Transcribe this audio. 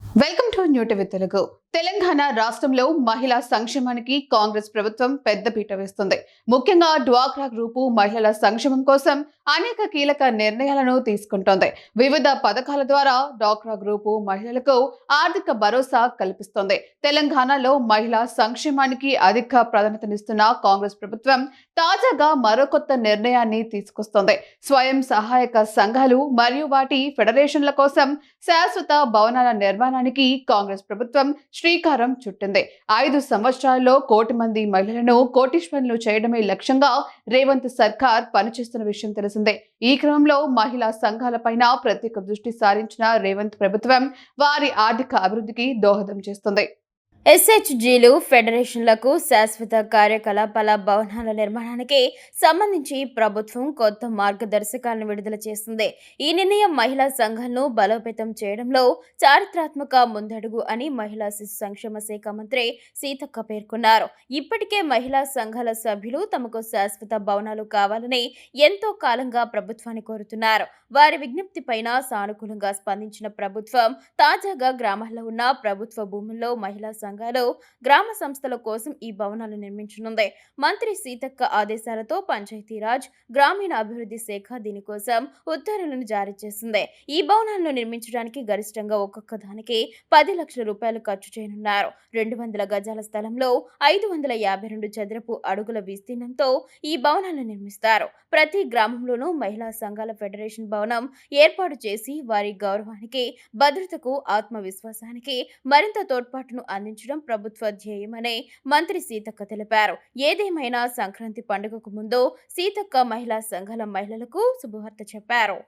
Welcome to new TV Telugu. Telangana రాష్ట్రంలో మహిళా సంక్షేమానికి కాంగ్రెస్ ప్రభుత్వం పెద్దపీట వేస్తుంది. ముఖ్యంగా డ్వాక్రా గ్రూపు మహిళల సంక్షేమం కోసం అనేక కీలక నిర్ణయాలను తీసుకుంటోంది. వివిధ పథకాల ద్వారా డ్వాక్రా గ్రూపు మహిళలకు ఆర్థిక భరోసా కల్పిస్తోంది. తెలంగాణలో మహిళా సంక్షేమానికి అధిక ప్రాధాన్యతనిస్తున్న కాంగ్రెస్ ప్రభుత్వం తాజాగా మరో కొత్త నిర్ణయాన్ని తీసుకొస్తోంది. స్వయం సహాయక సంఘాలు మరియు వాటి ఫెడరేషన్ల కోసం శాశ్వత భవనాల నిర్మాణానికి కాంగ్రెస్ ప్రభుత్వం శ్రీకారం చుట్టింది. 5 సంవత్సరాల్లో 1 కోటి మంది మహిళలను కోటీశ్వరులు చేయడమే లక్ష్యంగా రేవంత్ సర్కార్ పనిచేస్తున్న విషయం తెలిసిందే. ఈ క్రమంలో మహిళా సంఘాలపైన ప్రత్యేక దృష్టి సారించిన రేవంత్ ప్రభుత్వం వారి ఆర్థిక అభివృద్ధికి దోహదం చేస్తుంది. ఎస్హెచ్జీలు ఫెడరేషన్లకు శాశ్వత కార్యకలాపాల భవనాల నిర్మాణానికి సంబంధించి ప్రభుత్వం కొత్త మార్గదర్శకాలను విడుదల చేసింది. ఈ నిర్ణయం మహిళా సంఘాలను బలోపేతం చేయడంలో చారిత్రాత్మక ముందడుగు అని మహిళా శిశు సంక్షేమ శాఖ మంత్రి సీతక్క పేర్కొన్నారు. ఇప్పటికే మహిళా సంఘాల సభ్యులు తమకు శాశ్వత భవనాలు కావాలని ఎంతో కాలంగా ప్రభుత్వాన్ని కోరుతున్నారు. వారి విజ్ఞప్తిపైన సానుకూలంగా స్పందించిన ప్రభుత్వం తాజాగా గ్రామాల్లో ఉన్న ప్రభుత్వ భూముల్లో మహిళా సంఘాలు గ్రామ సంస్థల కోసం ఈ భవనాలు నిర్మించనుంది. మంత్రి సీతక్క ఆదేశాలతో పంచాయతీరాజ్ గ్రామీణ అభివృద్ధి శాఖ దీనికోసం ఉత్తర్వులను జారీ చేసింది. ఈ భవనాలను నిర్మించడానికి గరిష్టంగా ఒక్కొక్క దానికి 10 లక్షల రూపాయలు ఖర్చు చేయనున్నారు. 200 గజాల స్థలంలో 552 చదరపు అడుగుల విస్తీర్ణంతో ఈ భవనాలను నిర్మిస్తారు. ప్రతి గ్రామంలోనూ మహిళా సంఘాల ఫెడరేషన్ భవనం ఏర్పాటు చేసి వారి గౌరవానికి, భద్రతకు, ఆత్మవిశ్వాసానికి మరింత తోడ్పాటును అందించడం ప్రభుత్వ ధ్యేయమని మంత్రి సీతక్క తెలిపారు. ఏదేమైనా సంక్రాంతి పండుగకు ముందు సీతక్క మహిళా సంఘాల మహిళలకు శుభవార్త చెప్పారు.